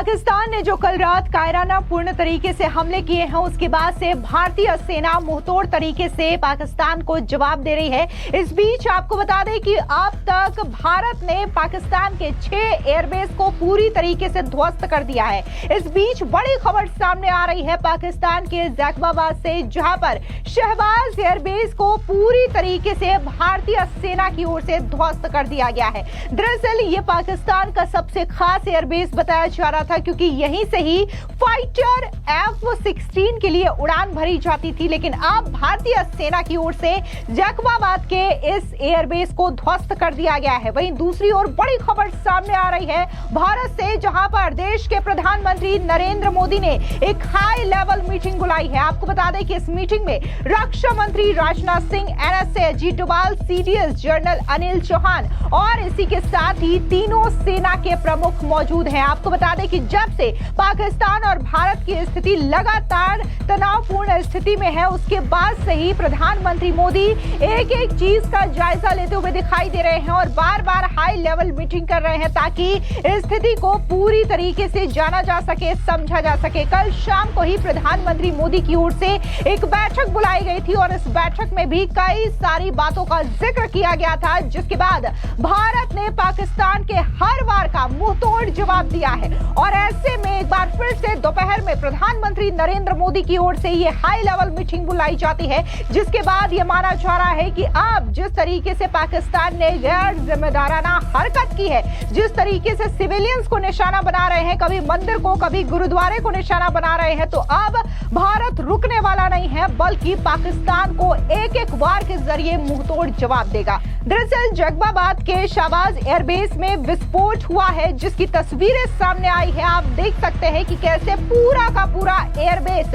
पाकिस्तान ने जो कल रात कायराना पूर्ण तरीके से हमले किए हैं, उसके बाद से भारतीय सेना मुंहतोड़ तरीके से पाकिस्तान को जवाब दे रही है। इस बीच आपको बता दें कि अब तक भारत ने पाकिस्तान के 6 एयरबेस को पूरी तरीके से ध्वस्त कर दिया है। इस बीच बड़ी खबर सामने आ रही है पाकिस्तान के जैकबाबाद से, जहां पर शहबाज एयरबेस को पूरी तरीके से भारतीय सेना की ओर से ध्वस्त कर दिया गया है। दरअसल ये पाकिस्तान का सबसे खास एयरबेस बताया जा रहा था, क्योंकि यहीं से ही फाइटर F-16 के लिए उड़ान भरी जाती थी। लेकिन अब भारतीय सेना की ओर से जैकबाबाद के इस एयरबेस को ध्वस्त कर दिया गया है। वहीं दूसरी ओर बड़ी खबर सामने आ रही है भारत से, जहां पर देश के प्रधानमंत्री नरेंद्र मोदी ने एक हाई लेवल मीटिंग बुलाई है। आपको बता दें कि इस मीटिंग में रक्षा मंत्री Rajnath Singh, NSA Ajit Doval, CDS general Anil Chauhan और इसी के साथ ही तीनों सेना के प्रमुख मौजूद हैं। आपको बता दें कि जब से पाकिस्तान और भारत की स्थिति लगातार तनावपूर्ण स्थिति में है, उसके बाद से ही प्रधानमंत्री मोदी एक एक चीज का जायजा लेते हुए दिखाई दे रहे हैं और बार बार हाई लेवल मीटिंग कर रहे हैं, ताकि स्थिति को पूरी तरीके से जाना जा सके, समझा जा सके। कल शाम को ही प्रधानमंत्री मोदी की ओर से एक बैठक बुलाई गई थी और इस बैठक में भी कई सारी बातों का जिक्र किया गया था, जिसके बाद भारत ने पाकिस्तान के हर वार का मुंहतोड़ जवाब दिया है। और ऐसे में एक बार फिर से दोपहर में प्रधानमंत्री नरेंद्र मोदी की ओर से ये हाई लेवल मीटिंग बुलाई जाती है, जिसके बाद ये माना जा रहा है कि अब जिस तरीके से पाकिस्तान ने गैर जिम्मेदाराना हरकत की है, जिस तरीके से सिविलियंस को निशाना बना रहे हैं, कभी मंदिर को कभी गुरुद्वारे को निशाना बना रहे हैं, तो अब भारत रुकने वाला नहीं है, बल्कि पाकिस्तान को एक एक वार के जरिए मुंहतोड़ जवाब देगा। दरअसल जैकबाबाद के शहबाज एयरबेस में विस्फोट हुआ है, जिसकी तस्वीरें सामने आई है। आप देख सकते हैं कि कैसे पूरा का पूरा एयरबेस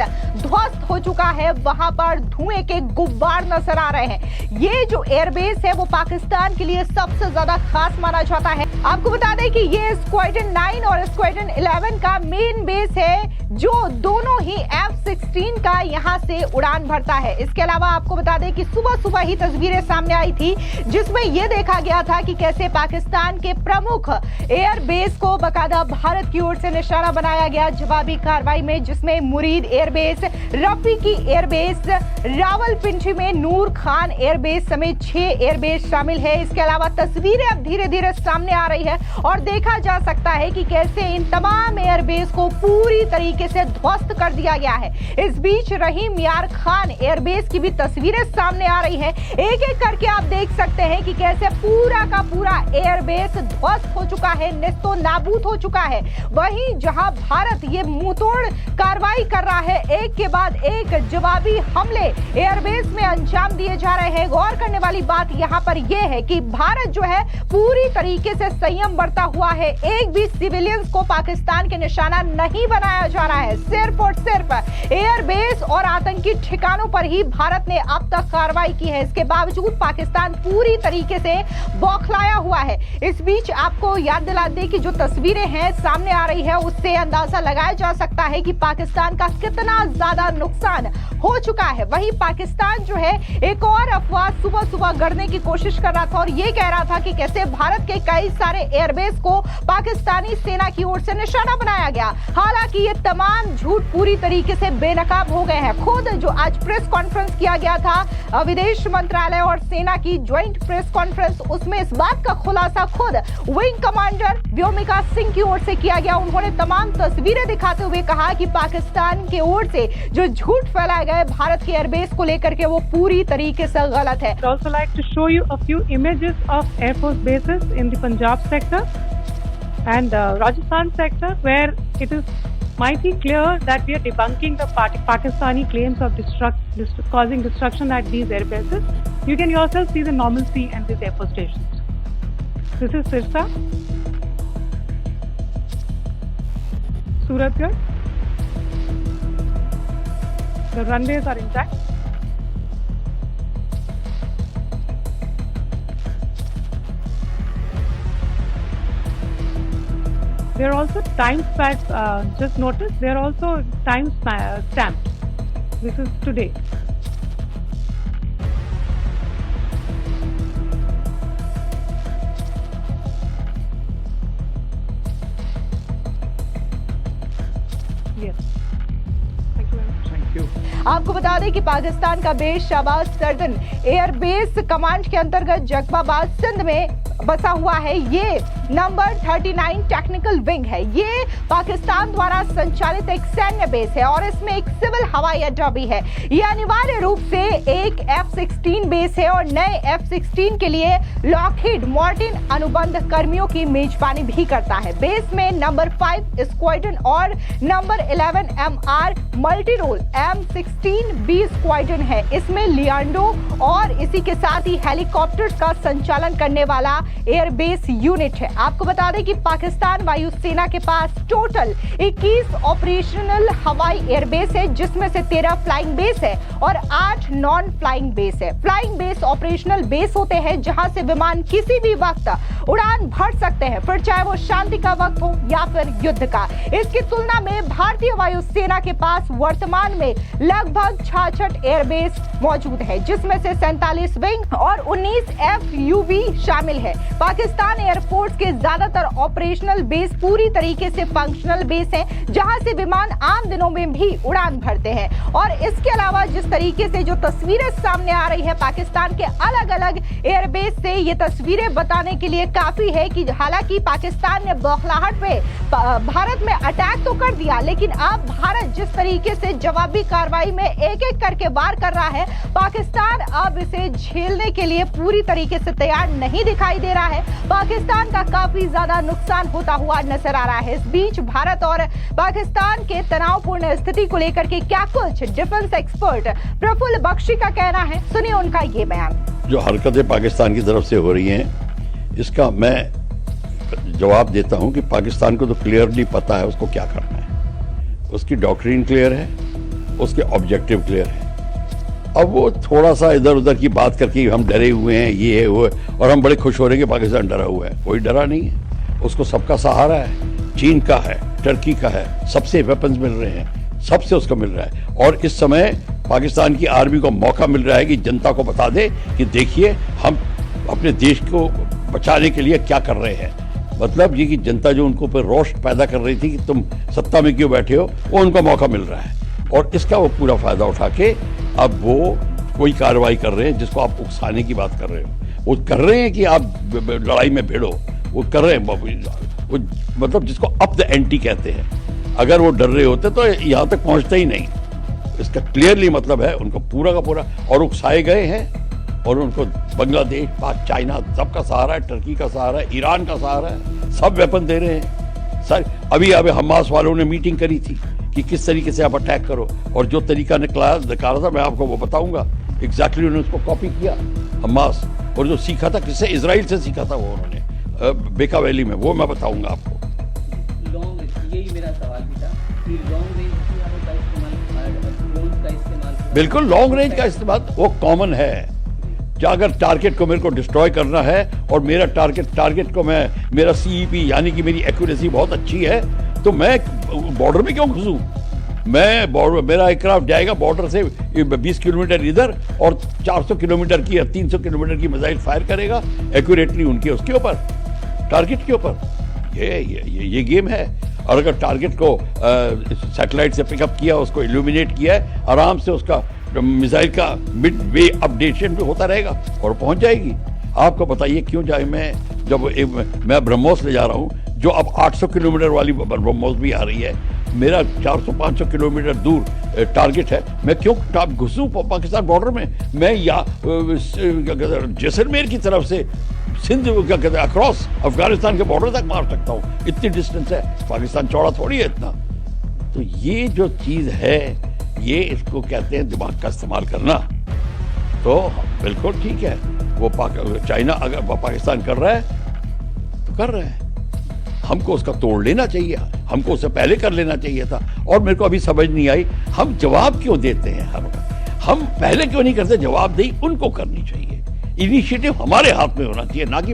ध्वस्त हो चुका है, वहां पर धुएं के गुब्बार नजर आ रहे हैं। ये जो एयरबेस है वो पाकिस्तान के लिए सबसे ज्यादा खास माना जाता है। आपको बता दें कि ये स्क्वाड्रन 9 और स्क्वाड्रन 11 का मेन बेस है, जो दोनों ही F-16 का यहां से उड़ान भरता है। इसके अलावा आपको बता दें कि सुबह सुबह ही तस्वीरें सामने आई थी, जिसमें यह देखा गया था कि कैसे पाकिस्तान के प्रमुख एयरबेस को बकायदा भारत की ओर से निशाना बनाया गया जवाबी कार्रवाई में, जिसमें मुरीद एयरबेस, रफीकी एयरबेस, रावलपिंडी में नूर खान एयरबेस समेत 6 एयरबेस शामिल है। इसके अलावा तस्वीरें अब धीरे धीरे सामने आ रही है और देखा जा सकता है कि कैसे इन तमाम एयरबेस को पूरी तरीके से ध्वस्त कर दिया गया है। इस बीच रहीम यार खान एयरबेस की भी तस्वीरें सामने आ रही है। एक एक करके आप देख सकते हैं कि कैसे पूरा का पूरा एयरबेस ध्वस्त हो चुका है, नेस्तो नाबूद हो चुका है। वहीं जहां भारत ये मुंहतोड़ कार्रवाई कर रहा है, एक के बाद एक जवाबी हमले एयरबेस में अंजाम दिए जा रहे हैं। गौर करने वाली बात यहां पर यह है कि भारत जो है पूरी तरीके से संयम बरता हुआ है। एक भी सिविलियंस को पाकिस्तान के निशाना नहीं बनाया जा रहा है। सिर्फ और सिर्फ एयरबेस और आतंकी ठिकानों पर ही भारत ने अब तक कार्रवाई की है। इसके बावजूद पाकिस्तान पूरी तरीके से बौखलाया हुआ है। इस बीच आपको याद दिला दें कि जो तस्वीरें हैं सामने आ रही है, उससे अंदाजा लगाया जा सकता है कि पाकिस्तान का कितना ज्यादा नुकसान हो चुका है। वहीं पाकिस्तान जो है एक और अफवाह सुबह सुबह गढ़ने की कोशिश कर रहा था और ये कह रहा था कि कैसे भारत के कई सारे एयरबेस को पाकिस्तानी सेना की ओर से निशाना बनाया गया। हालांकि ये तमाम झूठ पूरी तरीके से बेनकाब हो गए हैं। खुद जो आज प्रेस कॉन्फ्रेंस किया गया था विदेश मंत्रालय और सेना की ज्वाइंट प्रेस कॉन्फ्रेंस, उसमें इस बात का खुलासा खुद विंग कमांडर व्योमिका सिंह की ओर से किया गया। उन्होंने तमाम तस्वीरें दिखाते हुए कहा कि पाकिस्तान की ओर से जो झूठ फैलाए गए भारत के एयरबेस को लेकर के, वो पूरी तरीके से गलत है। I'd also like to show you a few images of Air Force bases in the Punjab sector and Rajasthan sector, where it is mighty clear that we are debunking the Pakistani claims of causing destruction at these air bases. You can yourself see the normalcy in these air force stations. This is Sirsa, Suratgarh. The runways are intact. They are also time just notice they are also time stamped. This is today. आपको बता दें कि पाकिस्तान का base Shahbaz southern airbase command के अंतर्गत जैकबाबाद सिंध में बसा हुआ है। ये नंबर 39 टेक्निकल विंग है। ये पाकिस्तान द्वारा संचालित एक सैन्य बेस है और इसमें एक सिविल हवाई अड्डा भी है। ये अनिवार्य रूप से एक F-16 बेस है और नए F-16 के लिए लॉकहीड मार्टिन अनुबंध कर्मियों की मेजबानी भी करता है। बेस में नंबर 5 स्क्वाड्रन और number 11 MR multi role M16B squadron है। इसमें लियांडो और इसी के साथ ही हेलीकॉप्टर्स का संचालन करने वाला एयरबेस यूनिट है। आपको बता दें कि पाकिस्तान वायुसेना के पास टोटल 21 ऑपरेशनल हवाई एयरबेस है, जिसमें से 13 फ्लाइंग बेस है और 8 नॉन फ्लाइंग बेस है। फ्लाइंग बेस ऑपरेशनल बेस होते हैं जहां से विमान किसी भी वक्त उड़ान भर सकते हैं, फिर चाहे वो शांति का वक्त हो या फिर युद्ध का। इसकी तुलना में भारतीय वायुसेना के पास वर्तमान में लगभग 66 एयरबेस मौजूद है, जिसमें से 47 विंग और 19 FUV शामिल है। पाकिस्तान एयरफोर्स के ज्यादातर ऑपरेशनल बेस पूरी तरीके से फंक्शनल बेस हैं, जहां से विमान आम दिनों में भी उड़ान भरते हैं। और इसके अलावा जिस तरीके से जो तस्वीरें सामने आ रही है पाकिस्तान के अलग अलग एयरबेस से, ये तस्वीरें बताने के लिए काफी है कि हालांकि पाकिस्तान ने बौखलाहट में भारत में अटैक तो कर दिया, लेकिन अब भारत जिस तरीके से जवाबी कार्रवाई में एक एक करके वार कर रहा है, पाकिस्तान अब इसे झेलने के लिए पूरी तरीके से तैयार नहीं दिखाई दे रहा है। पाकिस्तान का काफी ज्यादा नुकसान होता हुआ नजर आ रहा है। इस बीच भारत और पाकिस्तान के तनावपूर्ण स्थिति को लेकर के क्या कुछ डिफेंस एक्सपर्ट प्रफुल्ल बख्शी का कहना है, सुनिए उनका ये बयान। जो हरकतें पाकिस्तान की तरफ से हो रही हैं, इसका मैं जवाब देता हूं कि पाकिस्तान को तो क्लियरली पता है उसको क्या करना है। उसकी डॉक्ट्रिन क्लियर है, उसके ऑब्जेक्टिव क्लियर है। अब वो थोड़ा सा इधर उधर की बात करके हम डरे हुए हैं, ये है वो है, और हम बड़े खुश हो रहे हैं कि पाकिस्तान डरा हुआ है। कोई डरा नहीं है, उसको सबका सहारा है, चीन का है, टर्की का है, सबसे वेपन्स मिल रहे हैं, सबसे उसको मिल रहा है। और इस समय पाकिस्तान की आर्मी को मौका मिल रहा है कि जनता को बता दे कि देखिए हम अपने देश को बचाने के लिए क्या कर रहे हैं। मतलब ये कि जनता जो उनको पर रोष पैदा कर रही थी कि तुम सत्ता में क्यों बैठे हो, वो उनको मौका मिल रहा है और इसका वो पूरा फायदा उठा के अब वो कोई कार्रवाई कर रहे हैं जिसको आप उकसाने की बात कर रहे हो। वो कर रहे हैं कि आप लड़ाई में भिड़ो, वो कर रहे हैं वो मतलब जिसको अप द एंटी कहते हैं। अगर वो डर रहे होते तो यहाँ तक पहुँचते ही नहीं। इसका क्लियरली मतलब है उनको पूरा का पूरा और उकसाए गए हैं और उनको बांग्लादेश, पाक, चाइना सबका सहारा है, टर्की का सहारा है, ईरान का सहारा है, सब वेपन दे रहे हैं सर। अभी हमास वालों ने मीटिंग करी थी कि किस तरीके से आप अटैक करो और जो तरीका निकाला था मैं आपको वो बताऊंगा। एग्जैक्टली उन्होंने उसको कॉपी किया हमास, और जो सीखा था किससे, इजराइल से सीखा था वो उन्होंने बेका वैली में, वो मैं बताऊंगा आपको। यही मेरा सवाल भी था कि लॉन्ग रेंज का इस्तेमाल बिल्कुल लॉन्ग रेंज का इस्तेमाल वो कॉमन है। अगर टारगेट को मेरे को डिस्ट्रॉय करना है और मेरा टारगेट को मेरा CEP यानी कि मेरी एक्यूरेसी बहुत अच्छी है, तो मैं बॉर्डर में क्यों घुसूं? मेरा एयरक्राफ्ट जाएगा बॉर्डर से 20 किलोमीटर इधर और 400 किलोमीटर की या 300 किलोमीटर की मिसाइल फायर करेगा एक्यूरेटली उनके उसके ऊपर, टारगेट के ऊपर। ये गेम है। और अगर टारगेट को सैटेलाइट से पिकअप किया, उसको इल्यूमिनेट किया है, आराम से उसका मिसाइल का मिड वे अपडेशन भी होता रहेगा और पहुंच जाएगी। आपको बताइए क्यों जाए मैं ब्रह्मोस ले जा रहा हूं, जो अब 800 किलोमीटर वाली ब्रह्मोस भी आ रही है, मेरा 400-500 किलोमीटर दूर टारगेट है, मैं क्यों घुसूं पाकिस्तान बॉर्डर में? मैं या जैसलमेर की तरफ से सिंध अक्रॉस अफगानिस्तान के बॉर्डर तक मार सकता हूँ, इतनी डिस्टेंस है। पाकिस्तान चौड़ा थोड़ी है इतना। तो ये जो चीज है, ये इसको कहते हैं दिमाग का इस्तेमाल करना। तो बिल्कुल ठीक है, वो चाइना अगर पाकिस्तान कर रहा है तो कर रहा है, हमको उसका तोड़ लेना चाहिए, हमको उससे पहले कर लेना चाहिए था। और मेरे को अभी समझ नहीं आई हम जवाब क्यों देते हैं, हम पहले क्यों नहीं करते? जवाबदेही उनको करनी चाहिए, इनिशिएटिव हमारे हाथ में होना चाहिए, ना कि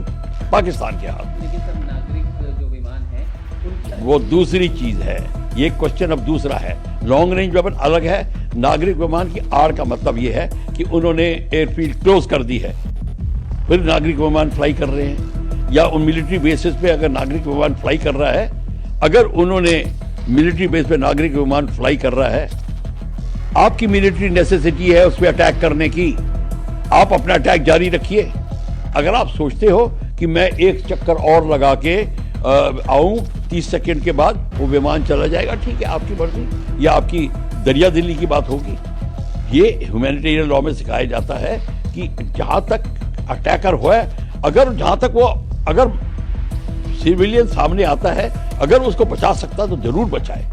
पाकिस्तान के हाथ में। लेकिन सर नागरिक जो विमान है वो दूसरी चीज है, ये क्वेश्चन अब दूसरा है। लॉन्ग रेंज वेपन अलग है, नागरिक विमान की आड़ का मतलब ये है कि उन्होंने एयरफील्ड क्लोज कर दी है, फिर नागरिक विमान फ्लाई कर रहे हैं, या उन मिलिट्री बेसिस पे अगर नागरिक विमान फ्लाई कर रहा है, अगर उन्होंने मिलिट्री बेस पे नागरिक विमान फ्लाई कर रहा है, आपकी मिलिट्री नेसेसिटी है उस पर अटैक करने की, आप अपना अटैक जारी रखिए। अगर आप सोचते हो कि मैं एक चक्कर और लगा के आऊं 30 सेकंड के बाद वो विमान चला जाएगा, ठीक है, आपकी मर्जी, या आपकी दरिया दिल्ली की बात होगी। ये ह्यूमैनिटेरियन लॉ में सिखाया जाता है कि जहां तक अटैकर हुआ है, अगर सिविलियन सामने आता है, अगर उसको बचा सकता तो जरूर बचाए,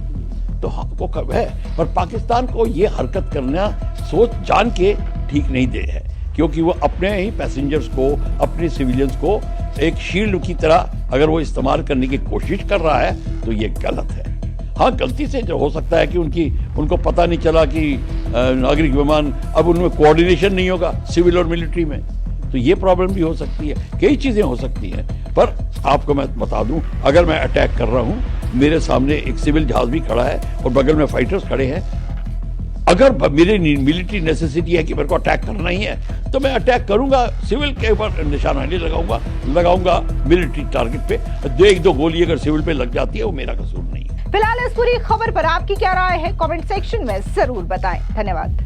तो हाँ वो कब है। पर पाकिस्तान को ये हरकत करना सोच जान के ठीक नहीं दे है, क्योंकि वो अपने ही पैसेंजर्स को, अपने सिविलियंस को एक शील्ड की तरह अगर वो इस्तेमाल करने की कोशिश कर रहा है तो ये गलत है। हाँ, गलती से जो हो सकता है कि उनको पता नहीं चला कि नागरिक विमान, अब उनमें कोऑर्डिनेशन नहीं होगा सिविल और मिलिट्री में, तो ये प्रॉब्लम भी हो सकती है, कई चीजें हो सकती हैं। पर आपको मैं बता दूं, अगर मैं अटैक कर रहा हूं, मेरे सामने एक सिविल जहाज भी खड़ा है और बगल में फाइटर्स खड़े हैं, अगर मेरी मिलिट्री नेसेसिटी है कि मेरे को अटैक करना ही है तो मैं अटैक करूंगा, सिविल के ऊपर निशाना नहीं लगाऊंगा मिलिट्री टारगेट पे। एक दो गोली अगर सिविल पे लग जाती है वो मेरा कसूर नहीं है। फिलहाल इस पूरी खबर पर आपकी क्या राय है, कमेंट सेक्शन में जरूर बताएं। धन्यवाद।